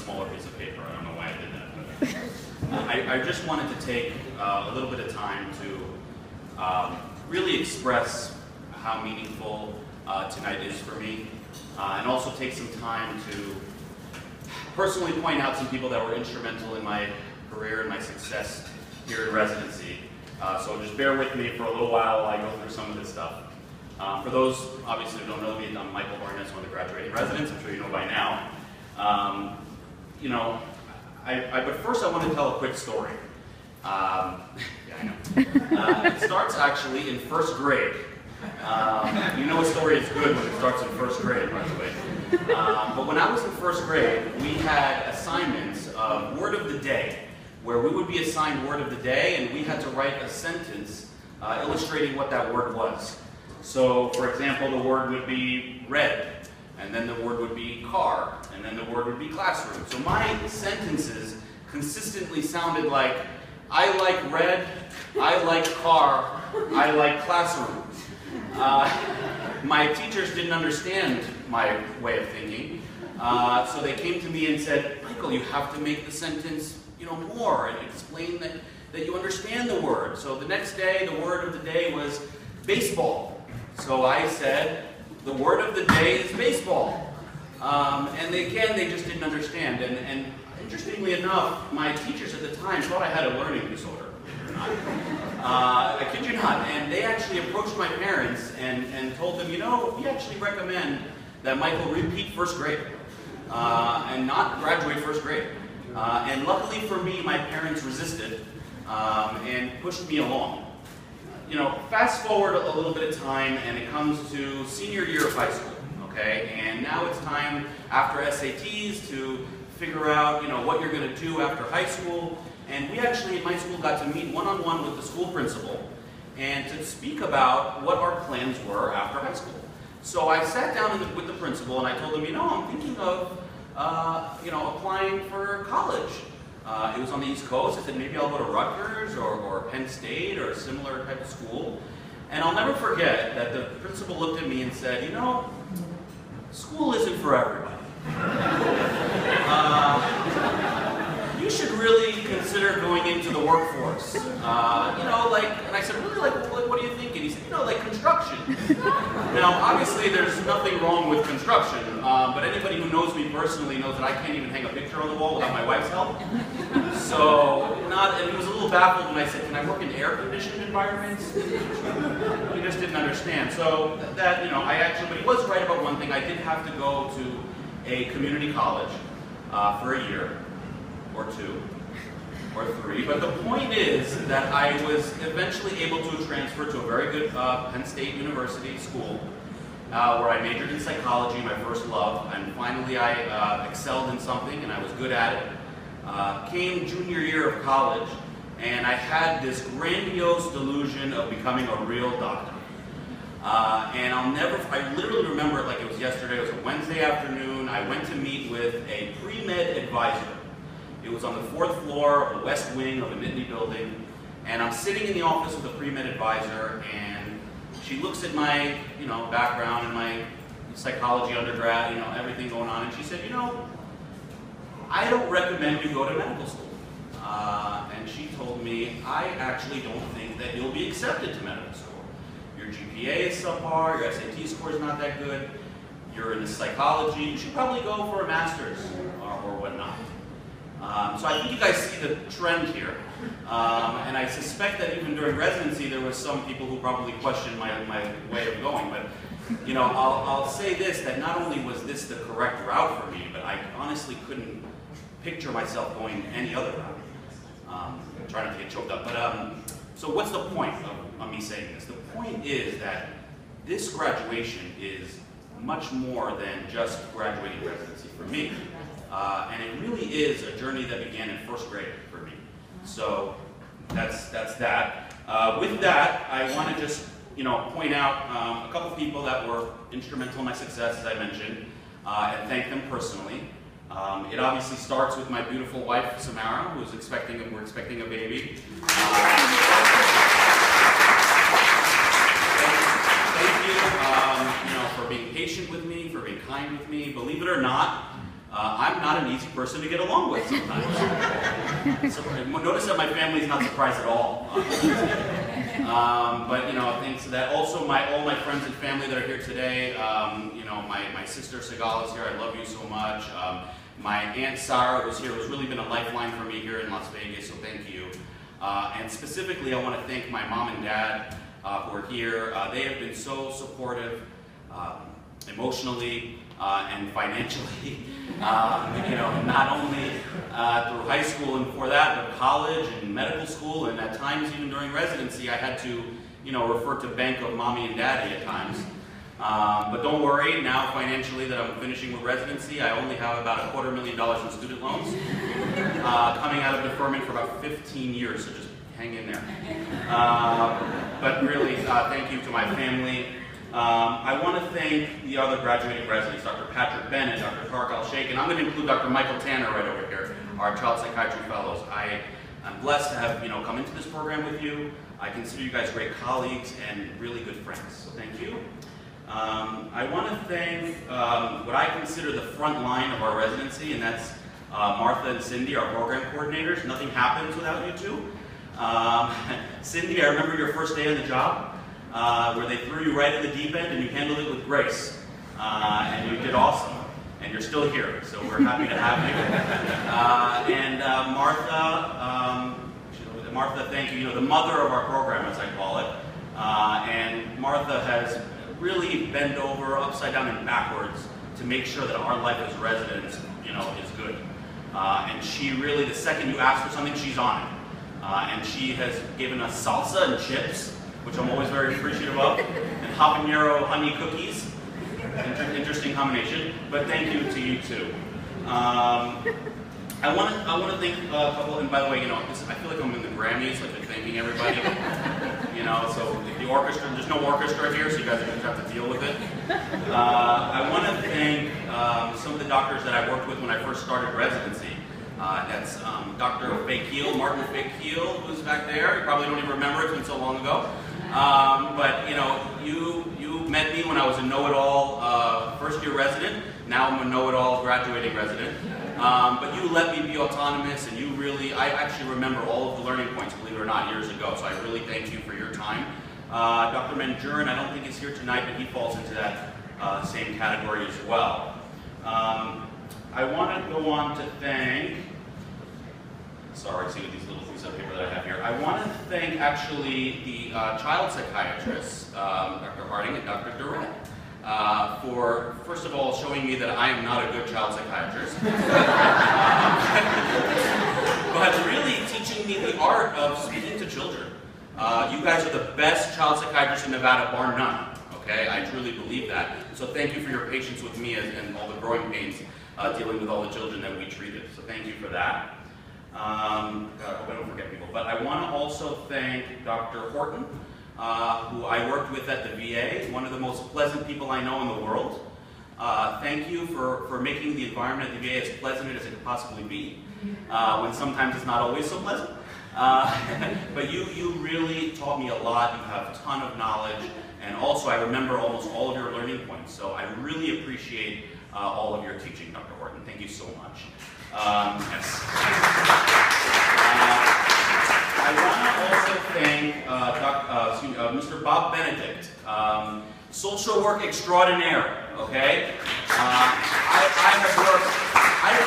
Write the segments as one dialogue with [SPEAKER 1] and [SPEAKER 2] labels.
[SPEAKER 1] smaller piece of paper. I don't know why I did that. But, I just wanted to take a little bit of time to really express how meaningful tonight is for me, and also take some time to personally point out some people that were instrumental in my career and my success here in residency. So just bear with me for a little while I go through some of this stuff. For those, obviously, who don't know me, I'm Michael Barness, one of the graduating residents. I'm sure you know by now. But first I want to tell a quick story. Yeah, I know. It starts actually in first grade. You know a story is good when it starts in first grade, by the way. But when I was in first grade, we had assignments of word of the day, where we would be assigned word of the day, and we had to write a sentence illustrating what that word was. So, for example, the word would be red, and then the word would be car, and then the word would be classroom. So my sentences consistently sounded like, I like red, I like car, I like classroom. My teachers didn't understand my way of thinking, so they came to me and said, Michael, you have to make the sentence, more, and explain that you understand the word. So the next day, the word of the day was baseball. So I said, the word of the day is baseball. And again, they just didn't understand. And interestingly enough, my teachers at the time thought I had a learning disorder. I kid you not. And they actually approached my parents and told them, we actually recommend that Michael repeat first grade and not graduate first grade. And luckily for me, my parents resisted and pushed me along. Fast forward a little bit of time, and it comes to senior year of high school, okay? And now it's time, after SATs, to figure out, what you're going to do after high school. And we actually, in my school, got to meet one-on-one with the school principal and to speak about what our plans were after high school. So I sat down with the principal, and I told him, I'm thinking of, applying for college. It was on the East Coast. I said, maybe I'll go to Rutgers or Penn State or a similar type of school. And I'll never forget that the principal looked at me and said, school isn't for everybody. You should really consider going into the workforce. And I said, really, what do you think? And he said, like construction. Now, obviously, there's nothing wrong with construction, but anybody who knows me personally knows that I can't even hang a picture on the wall without my wife's help. And he was a little baffled when I said, can I work in air-conditioned environments? He just didn't understand. So but he was right about one thing. I did have to go to a community college for a year, or 2, or 3. But the point is that I was eventually able to transfer to a very good Penn State University school, where I majored in psychology, my first love, and finally I excelled in something and I was good at it. Came junior year of college, and I had this grandiose delusion of becoming a real doctor. And I literally remember it like it was yesterday. It was a Wednesday afternoon. I went to meet with a pre-med advisor. It was on the 4th floor of the west wing of the Nittany building, and I'm sitting in the office with the pre-med advisor, and she looks at my, background and my psychology undergrad, everything going on, and she said, I don't recommend you go to medical school. And she told me, I actually don't think that you'll be accepted to medical school. Your GPA is subpar, your SAT score is not that good, you're in psychology, you should probably go for a master's or whatnot. So I think you guys see the trend here. And I suspect that even during residency, there was some people who probably questioned my way of going. But, I'll say this, that not only was this the correct route for me, but I honestly couldn't picture myself going any other route. I'm trying not to get choked up. But, so what's the point of me saying this? The point is that this graduation is much more than just graduating residency for me. And it really is a journey that began in first grade for me. So that's that. With that, I want to just point out a couple people that were instrumental in my success, as I mentioned, and thank them personally. It obviously starts with my beautiful wife, Samara, we're expecting a baby. Thank you, for being patient with me, for being kind with me. Believe it or not, I'm not an easy person to get along with sometimes. So, notice that my family's not surprised at all. But you know, thanks to that. Also, all my friends and family that are here today. You know, my sister Segal is here. I love you so much. My Aunt Sarah was here. It has really been a lifeline for me here in Las Vegas, so thank you. And specifically, I want to thank my mom and dad who are here. They have been so supportive, emotionally and financially. You know, not only through high school and before that, but college and medical school, and at times even during residency, I had to, you know, refer to bank of mommy and daddy at times. But don't worry, now financially that I'm finishing with residency, I only have about $250,000 in student loans, coming out of deferment for about 15 years, so just hang in there. But really, thank you to my family. I want to thank the other graduating residents, Dr. Patrick Bennett, Dr. Tarek Al-Sheikh, and I'm going to include Dr. Michael Tanner right over here, our child psychiatry fellows. I'm blessed to have, you know, come into this program with you. I consider you guys great colleagues and really good friends, so thank you. I want to thank what I consider the front line of our residency, and that's Martha and Cindy, our program coordinators. Nothing happens without you two. Cindy, I remember your first day on the job, where they threw you right in the deep end and you handled it with grace. And you did awesome. And you're still here, so we're happy to have you. And Martha, thank you. You know, the mother of our program, as I call it. And Martha has really bent over, upside down and backwards, to make sure that our life as residents, you know, is good. And she really, the second you ask for something, she's on it. And she has given us salsa and chips, which I'm always very appreciative of, and habanero honey cookies. Interesting combination, but thank you to you too. I want to thank a couple, and by the way, you know, I feel like I'm in the Grammys, like they're thanking everybody. You know, so the orchestra, there's no orchestra here, so you guys are going to have to deal with it. I want to thank some of the doctors that I worked with when I first started residency. That's Dr. Fakeel, Martin Fakeel, who's back there. You probably don't even remember, it's been so long ago. But you know, you met me when I was a know-it-all first-year resident. Now I'm a know-it-all graduating resident. But you let me be autonomous, and you really, I actually remember all of the learning points, believe it or not, years ago. So I really thank you for your time. Dr. Manjurin, I don't think he's here tonight, but he falls into that same category as well. I want to go on to thank, sorry, see these little things up here that I have here. I want to thank actually the child psychiatrists, Dr. Harding and Dr. Durrett, for first of all showing me that I am not a good child psychiatrist, but really teaching me the art of speaking to children. You guys are the best child psychiatrists in Nevada, bar none. Okay, I truly believe that. So thank you for your patience with me and all the growing pains dealing with all the children that we treated. So thank you for that. I hope I don't forget people. But I want to also thank Dr. Horton, who I worked with at the VA, one of the most pleasant people I know in the world. Thank you for making the environment at the VA as pleasant as it could possibly be, when sometimes it's not always so pleasant. But you really taught me a lot. You have a ton of knowledge. And also, I remember almost all of your learning points. So I really appreciate all of your teaching, Dr. Horton. Thank you so much. Yes. I want to also thank Mr. Bob Benedict, social work extraordinaire, okay? I've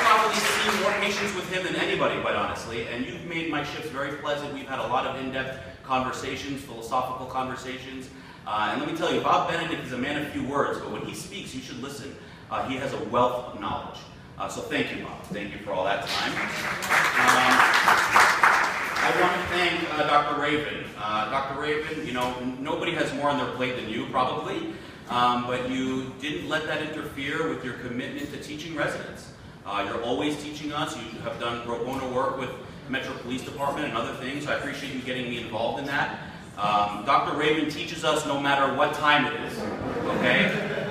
[SPEAKER 1] probably seen more patients with him than anybody, quite honestly, and you've made my shifts very pleasant. We've had a lot of in-depth conversations, philosophical conversations. And let me tell you, Bob Benedict is a man of few words, but when he speaks, you should listen. He has a wealth of knowledge. So thank you, Bob. Thank you for all that time. I want to thank Dr. Raven. Dr. Raven, you know, nobody has more on their plate than you, probably, but you didn't let that interfere with your commitment to teaching residents. You're always teaching us. You have done pro bono work with Metro Police Department and other things. So I appreciate you getting me involved in that. Dr. Raven teaches us no matter what time it is, okay?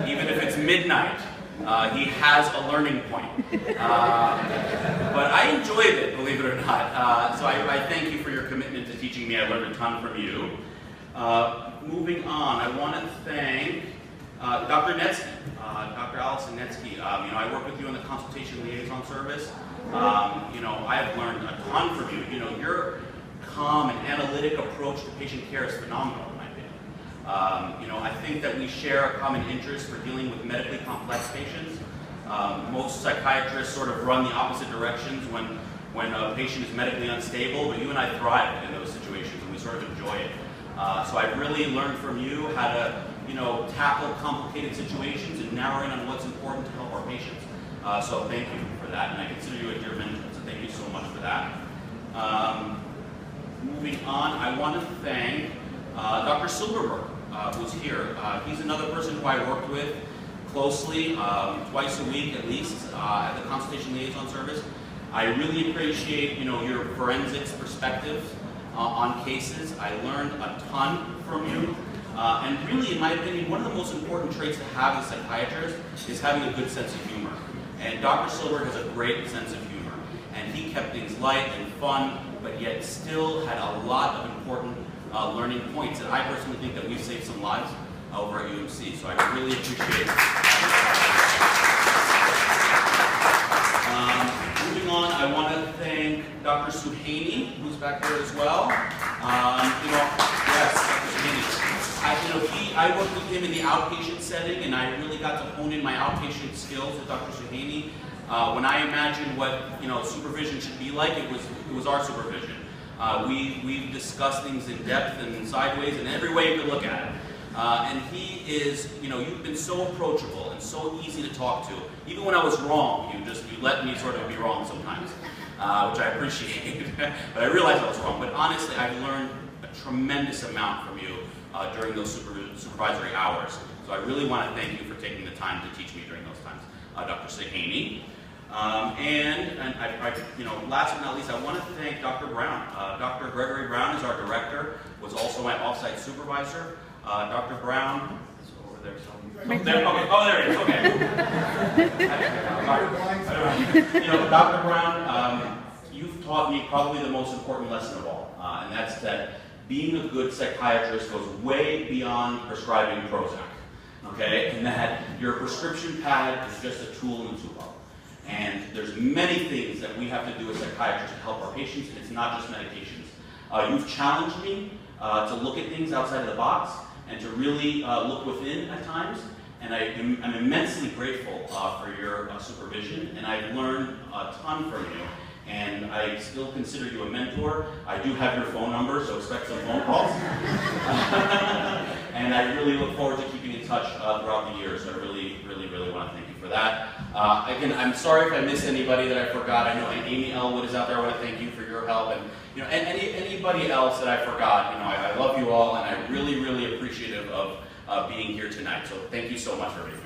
[SPEAKER 1] Even if it's midnight, he has a learning point. But I enjoyed it, believe it or not. So I thank you for your commitment to teaching me. I learned a ton from you. Moving on, I want to thank Dr. Netsky, Dr. Allison Netsky, you know, I work with you in the consultation liaison service. You know, I have learned a ton from you. You know, your calm and analytic approach to patient care is phenomenal, in my opinion. You know, I think that we share a common interest for dealing with medically complex patients. Most psychiatrists sort of run the opposite directions when a patient is medically unstable, but you and I thrive in those situations, and we sort of enjoy it. So I've really learned from you how to, you know, tackle complicated situations and narrowing on what's important to help our patients. So thank you for that, and I consider you a dear mentor, so thank you so much for that. Moving on, I want to thank Dr. Silverberg, who's here. He's another person who I worked with closely, twice a week at least, at the consultation liaison service. I really appreciate, you know, your forensics perspective on cases. I learned a ton from you. And really, in my opinion, one of the most important traits to have as a psychiatrist is having a good sense of humor. And Dr. Silverberg has a great sense of humor. And he kept things light and fun, but yet still had a lot of important learning points. And I personally think that we've saved some lives over at UMC. So I really appreciate it. Moving on, I want to thank Dr. Suhaney, who's back there as well. You know, yes, Dr. Suhaney. I worked with him in the outpatient setting, and I really got to hone in my outpatient skills with Dr. Suhaney. When I imagined what, you know, supervision should be like, it was our supervision. We've discussed things in depth and sideways and every way you could look at it. And he is, you know, you've been so approachable and so easy to talk to. Even when I was wrong, you let me sort of be wrong sometimes, which I appreciate. But I realized I was wrong. But honestly, I've learned a tremendous amount from you during those supervisory hours. So I really want to thank you for taking the time to teach me during those times, Dr. Sahaney. You know, last but not least, I want to thank Dr. Brown. Dr. Gregory Brown is our director, was also my offsite supervisor. Dr. Brown is over there somewhere. There, okay. Oh, there he is. Okay. You know, Dr. Brown, you've taught me probably the most important lesson of all, and that's that being a good psychiatrist goes way beyond prescribing Prozac. Okay, and that your prescription pad is just a tool in the toolbox. And there's many things that we have to do as psychiatrists to help our patients, and it's not just medications. You've challenged me to look at things outside of the box and to really look within at times. And I'm immensely grateful for your supervision, and I've learned a ton from you. And I still consider you a mentor. I do have your phone number, so expect some phone calls. And I really look forward to keeping in touch throughout the year. So I really want to thank you for that. Again, I'm sorry if I missed anybody that I forgot. I know Amy Elwood is out there. I want to thank you for your help. And you know, and anybody else that I forgot. You know, I love you all, and I'm really appreciative of being here tonight. So thank you so much for being here.